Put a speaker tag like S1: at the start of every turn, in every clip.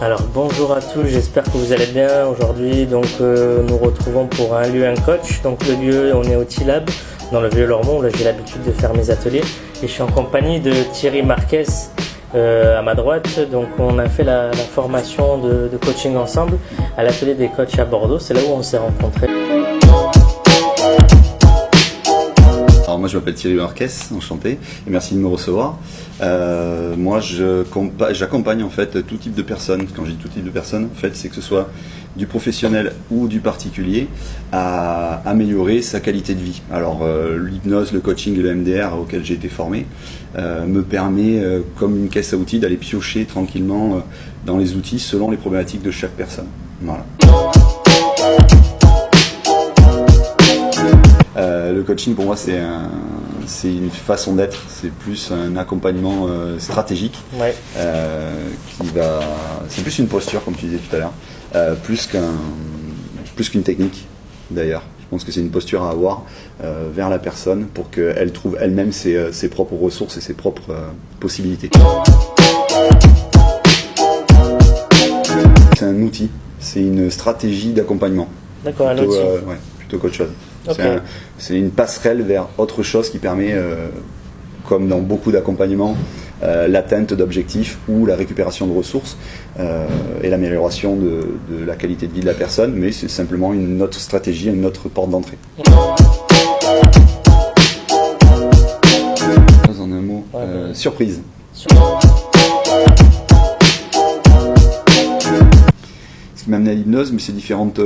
S1: Alors bonjour à tous, j'espère que vous allez bien. Aujourd'hui nous retrouvons pour un lieu, un coach. Donc le lieu, on est au T-Lab dans le Vieux-Lormont, là j'ai l'habitude de faire mes ateliers. Et je suis en compagnie de Thierry Marquez à ma droite. Donc on a fait la formation de coaching ensemble à l'atelier des coachs à Bordeaux. C'est là où on s'est rencontrés.
S2: Alors moi je m'appelle Thierry Marquez, enchanté, et merci de me recevoir. Moi j'accompagne en fait tout type de personnes. Quand je dis tout type de personnes, en fait c'est que ce soit du professionnel ou du particulier à améliorer sa qualité de vie. Alors l'hypnose, le coaching et le MDR auquel j'ai été formé me permet comme une caisse à outils d'aller piocher tranquillement dans les outils selon les problématiques de chaque personne. Voilà. Le coaching pour moi c'est une façon d'être, c'est plus un accompagnement stratégique,
S1: Ouais.
S2: C'est plus une posture comme tu disais tout à l'heure, plus qu'une technique d'ailleurs. Je pense que c'est une posture à avoir vers la personne pour qu'elle trouve elle-même ses propres ressources et ses propres possibilités. C'est un outil, c'est une stratégie d'accompagnement.
S1: D'accord, un outil.
S2: Plutôt qu'autre chose.
S1: Okay.
S2: C'est une passerelle vers autre chose qui permet, comme dans beaucoup d'accompagnements, l'atteinte d'objectifs ou la récupération de ressources et l'amélioration de la qualité de vie de la personne, mais c'est simplement une autre stratégie, une autre porte d'entrée. En un mot, surprise. Ce qui m'a amené à l'hypnose, mais c'est différentes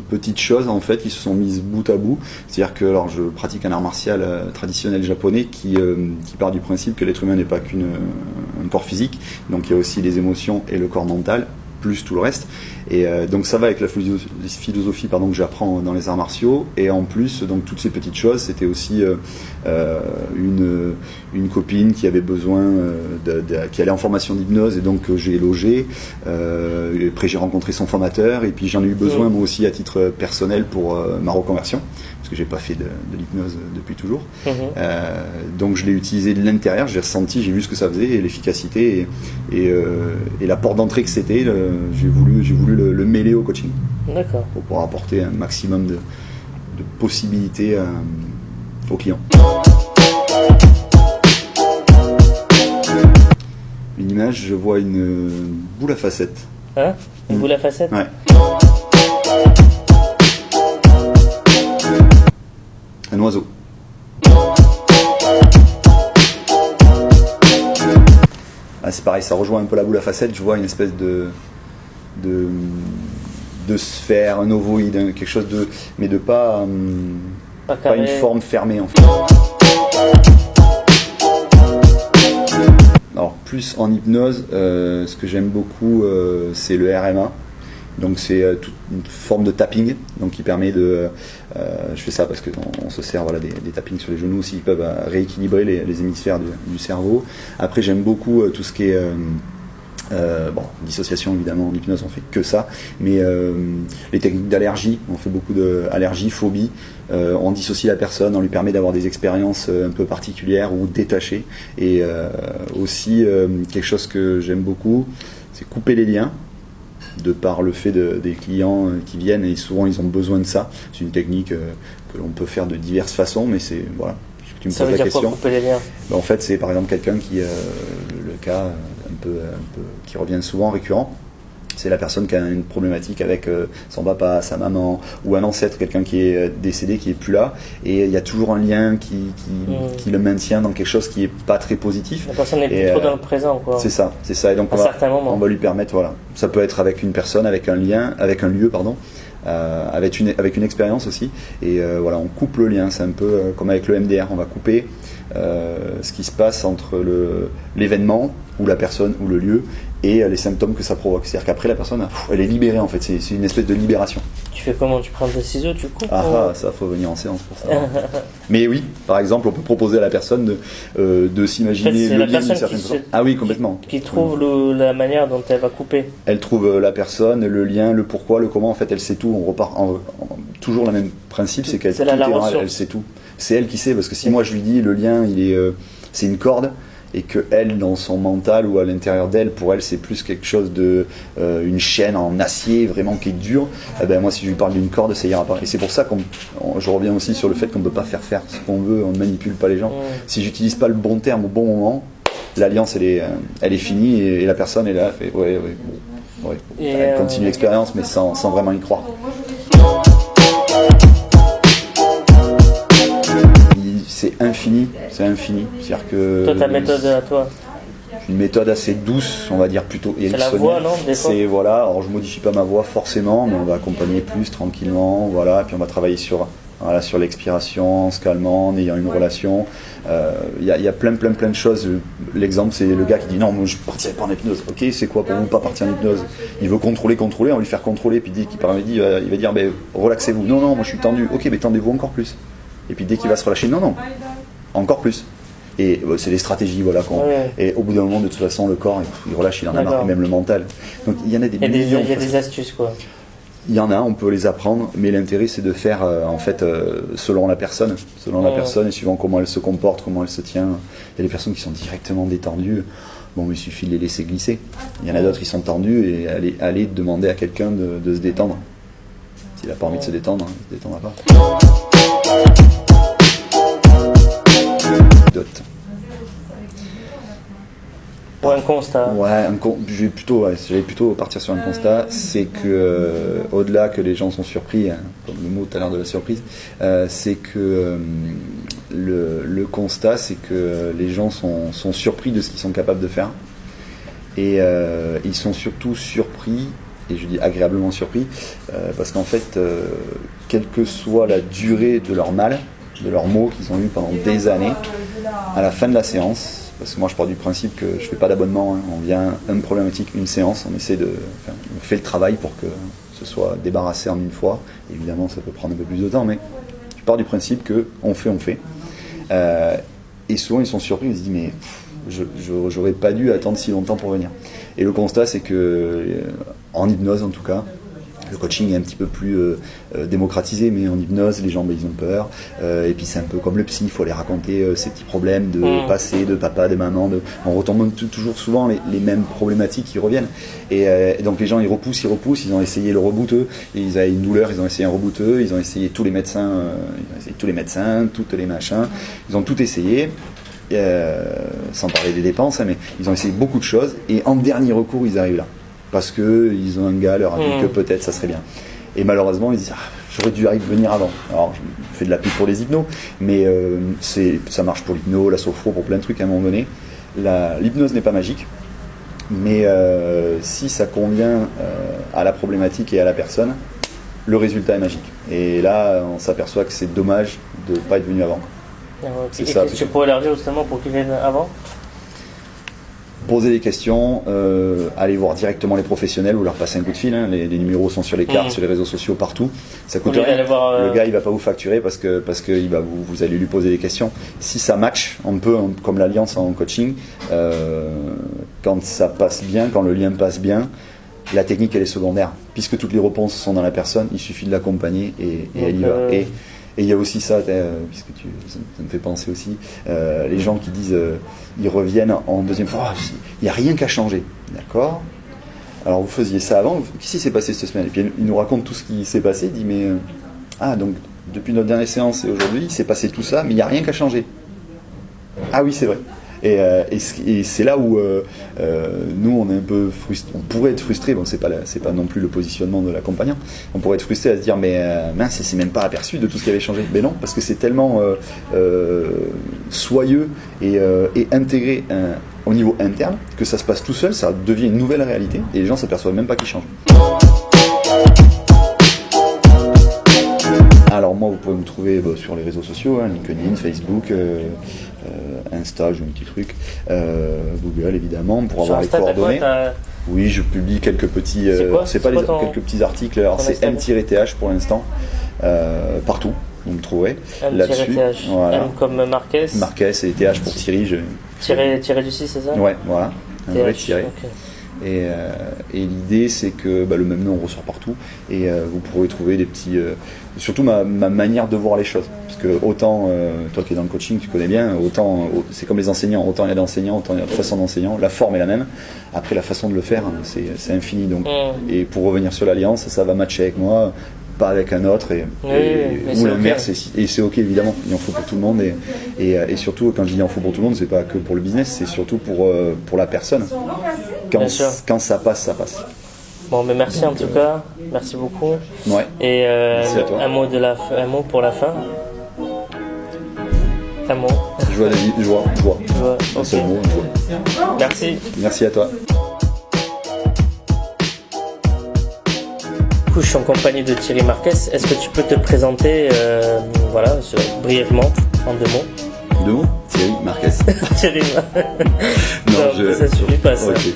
S2: petites choses en fait qui se sont mises bout à bout. C'est-à-dire que alors je pratique un art martial traditionnel japonais qui part du principe que l'être humain n'est pas qu'un corps physique, donc il y a aussi les émotions et le corps mental, plus tout le reste. Et donc ça va avec la philosophie que j'apprends dans les arts martiaux. Et en plus, donc toutes ces petites choses, c'était aussi une copine qui avait besoin, qui allait en formation d'hypnose, et donc j'ai logé. Après j'ai rencontré son formateur, et puis j'en ai eu besoin moi aussi à titre personnel pour ma reconversion, parce que j'ai pas fait de l'hypnose depuis toujours. Donc je l'ai utilisé de l'intérieur, j'ai ressenti, j'ai vu ce que ça faisait, et l'efficacité et la porte d'entrée que c'était. J'ai voulu le mêler au coaching.
S1: D'accord.
S2: Pour pouvoir apporter un maximum de possibilités aux clients. Une image, je vois une boule à facettes.
S1: Hein? Une boule à facettes?
S2: Ouais. Un oiseau. Ah, c'est pareil, ça rejoint un peu la boule à facettes. Je vois une espèce de sphère, un ovoïde, quelque chose mais de pas une forme fermée en fait. Alors plus en hypnose, ce que j'aime beaucoup, c'est le RMA. Donc c'est toute une forme de tapping, donc qui permet de. Je fais ça parce qu'on se sert des tappings sur les genoux aussi, qui peuvent rééquilibrer les hémisphères du cerveau. Après j'aime beaucoup tout ce qui est dissociation évidemment, en hypnose on fait que ça, mais les techniques d'allergie, on fait beaucoup d'allergie, phobie, on dissocie la personne, on lui permet d'avoir des expériences un peu particulières ou détachées, et aussi quelque chose que j'aime beaucoup, c'est couper les liens, de par le fait des clients qui viennent, et souvent ils ont besoin de ça. C'est une technique que l'on peut faire de diverses façons, mais c'est voilà. Tu me
S1: ça
S2: poses
S1: veut
S2: la
S1: dire
S2: question.
S1: Quoi, couper les liens?
S2: En fait, c'est par exemple quelqu'un qui, le cas un peu qui revient souvent récurrent, c'est la personne qui a une problématique avec son papa, sa maman, ou un ancêtre, quelqu'un qui est décédé, qui est plus là, et il y a toujours un lien qui le maintient dans quelque chose qui est pas très positif.
S1: La personne n'est plus trop dans le présent, quoi.
S2: C'est ça. Et donc on va lui permettre, voilà. Ça peut être avec une personne, avec un lien, avec un lieu, pardon. Avec une expérience aussi, et voilà, on coupe le lien. C'est un peu comme avec le MDR, on va couper ce qui se passe entre l'événement ou la personne ou le lieu et les symptômes que ça provoque. C'est-à-dire qu'après la personne, elle est libérée en fait, c'est une espèce de libération.
S1: Tu fais comment? Tu prends des ciseaux, tu coupes?
S2: Ça faut venir en séance pour ça. Mais oui, par exemple, on peut proposer à la personne de s'imaginer le lien d'une certaine façon. Ah oui, complètement.
S1: Qui trouve la manière dont elle va couper.
S2: Elle trouve la personne, le lien, le pourquoi, le comment, en fait elle sait tout. On repart toujours le même principe, c'est qu'elle
S1: elle sait tout.
S2: C'est elle qui sait, parce que si moi je lui dis le lien c'est une corde, et que elle, dans son mental ou à l'intérieur d'elle, pour elle, c'est plus quelque chose de une chaîne en acier vraiment qui est dure, eh ben moi, si je lui parle d'une corde, ça ira pas. Et c'est pour ça je reviens aussi sur le fait qu'on ne peut pas faire ce qu'on veut, on ne manipule pas les gens. Si j'utilise pas le bon terme au bon moment, l'alliance, elle est finie et la personne est là, elle fait elle continue l'expérience, mais sans vraiment y croire. C'est infini. C'est-à-dire que.
S1: Toi, ta méthode à toi?
S2: Une méthode assez douce, on va dire plutôt ericksonienne.
S1: C'est la voix, non?
S2: Alors je modifie pas ma voix forcément, mais on va accompagner plus tranquillement, voilà, et puis on va travailler sur l'expiration, en se calmant, en ayant une relation. Il y a plein de choses. L'exemple, c'est le gars qui dit non, moi je partirai pas en hypnose. Ok, c'est quoi pour vous pas partir en hypnose? Il veut contrôler, on va lui faire contrôler, puis il va dire relaxez-vous. Non, moi je suis tendu. Ok, mais tendez-vous encore plus. Et puis dès qu'il va se relâcher, non, encore plus. Et c'est des stratégies, voilà. Et au bout d'un moment, de toute façon, le corps, il relâche, il en a marre, et même le mental. Donc il y en a des millions.
S1: Il y a des astuces, quoi.
S2: Il y en a, on peut les apprendre, mais l'intérêt c'est de faire selon la personne, et suivant comment elle se comporte, comment elle se tient. Il y a des personnes qui sont directement détendues. Bon, il suffit de les laisser glisser. Il y en a d'autres qui sont tendus et aller demander à quelqu'un de se détendre. S'il n'a pas envie de se détendre, il ne se détendra pas.
S1: Pour un constat.
S2: J'allais plutôt partir sur un constat, c'est que au-delà que les gens sont surpris, comme le mot tout à l'heure de la surprise, c'est que le constat, c'est que les gens sont surpris de ce qu'ils sont capables de faire, et ils sont surtout surpris, et je dis agréablement surpris, parce qu'en fait, quelle que soit la durée de leur mal, de leurs maux qu'ils ont eu pendant des années, à la fin de la séance, parce que moi je pars du principe que je fais pas d'abonnement, on vient une problématique, une séance, on fait le travail pour que ce soit débarrassé en une fois. Évidemment ça peut prendre un peu plus de temps, mais je pars du principe que on fait. Et souvent ils sont surpris, ils se disent mais j'aurais pas dû attendre si longtemps pour venir. Et le constat c'est que en hypnose en tout cas, le coaching est un petit peu plus démocratisé, mais en hypnose, les gens ils ont peur. Et puis c'est un peu comme le psy, il faut aller raconter ces petits problèmes de passé, de papa, de maman. On retombe toujours souvent les mêmes problématiques qui reviennent. Et donc les gens ils repoussent, ils ont essayé le rebouteux, ils avaient une douleur, ils ont essayé un rebouteux, ils ont essayé tous les médecins, toutes les machins, ils ont tout essayé. Sans parler des dépenses, mais ils ont essayé beaucoup de choses, et en dernier recours ils arrivent là. Parce qu'ils ont un gars leur a dit que peut-être ça serait bien. Et malheureusement, ils disent j'aurais dû venir avant. Alors, je fais de la pub pour les hypnos, mais ça marche pour l'hypno, la sophro, pour plein de trucs à un moment donné. L'hypnose n'est pas magique, mais si ça convient à la problématique et à la personne, le résultat est magique. Et là, on s'aperçoit que c'est dommage de ne pas être venu avant.
S1: C'est ça. Qu'est-ce que tu pourrais leur dire justement pour qu'ils viennent avant?
S2: Poser des questions, aller voir directement les professionnels ou leur passer un coup de fil. Les numéros sont sur les cartes, sur les réseaux sociaux, partout. Ça coûte rien. Le gars, il va pas vous facturer parce que vous allez lui poser des questions. Si ça match, on peut, comme l'alliance en coaching, quand ça passe bien, quand le lien passe bien, la technique elle est secondaire. Puisque toutes les réponses sont dans la personne, il suffit de l'accompagner et elle y va. Et il y a aussi ça, puisque ça me fait penser aussi, les gens qui disent, ils reviennent en deuxième fois, il n'y a rien qu'à changer, d'accord? Alors vous faisiez ça avant, qu'est-ce qui s'est passé cette semaine? Et puis il nous raconte tout ce qui s'est passé, il dit mais, donc depuis notre dernière séance et aujourd'hui, il s'est passé tout ça, mais il n'y a rien qu'à changer. Ah oui, c'est vrai. Et c'est là où nous on est un peu frustrés, on pourrait être frustrés, bon c'est pas non plus le positionnement de l'accompagnant, on pourrait être frustré à se dire mais mince, c'est même pas aperçu de tout ce qui avait changé. Mais non, parce que c'est tellement soyeux et intégré au niveau interne que ça se passe tout seul, ça devient une nouvelle réalité et les gens s'aperçoivent même pas qu'ils changent. Alors moi, vous pouvez me trouver sur les réseaux sociaux, LinkedIn, Facebook, Insta, j'ai un petit truc, Google évidemment, pour avoir les coordonnées. Oui, je publie quelques petits, quelques petits articles. Alors c'est M-TH pour l'instant, partout. Vous me trouverez là-dessus.
S1: Voilà. M comme Marquez.
S2: Marquez et TH pour Thierry.
S1: Tiré du 6, c'est ça?
S2: Ouais, voilà. Un vrai tiré.
S1: Okay.
S2: Et l'idée, c'est que le même nom ressort partout et vous pourrez trouver des petits... surtout ma manière de voir les choses. Parce que autant, toi qui es dans le coaching, tu connais bien, autant c'est comme les enseignants. Autant il y a d'enseignants, autant il y a de façons d'enseignants. La forme est la même. Après, la façon de le faire, c'est infini. Donc, et pour revenir sur l'alliance, ça va matcher avec moi, pas avec un autre, ou l'inverse, okay. Et c'est ok évidemment, il en faut pour tout le monde, et surtout quand je dis il en faut pour tout le monde, c'est pas que pour le business, c'est surtout pour la personne. Quand ça passe, ça passe.
S1: Bon, mais merci en tout cas, merci beaucoup.
S2: Ouais.
S1: Et
S2: merci à toi.
S1: un mot pour la fin. Un mot.
S2: Joie, David, joie. Un seul mot, joie.
S1: Merci.
S2: Merci à toi.
S1: Je suis en compagnie de Thierry Marquez. Est-ce que tu peux te présenter brièvement, en 2 mots?
S2: 2 mots? Thierry Marquez.
S1: Thierry
S2: Non,
S1: ça suffit pas ça.
S2: Okay.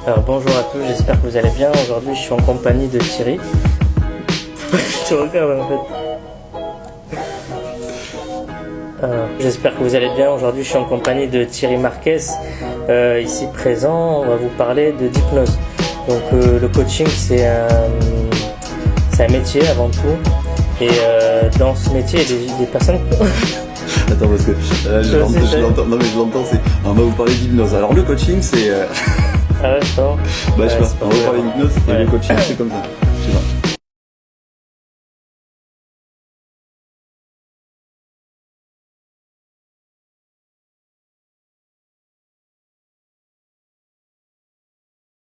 S1: Alors bonjour à tous, j'espère que vous allez bien. Aujourd'hui je suis en compagnie de Thierry. Tu regardes en fait. J'espère que vous allez bien. Aujourd'hui je suis en compagnie de Thierry Marquez. Ici présent, on va vous parler de d'hypnose. Donc le coaching c'est un métier avant tout, et dans ce métier il y a des personnes
S2: Attends, parce que je l'entends, non mais je l'entends, on va vous parler d'hypnose. Alors le coaching c'est...
S1: Ah ouais, ça va.
S2: Je sais pas, on va parler d'hypnose et le coaching c'est comme ça.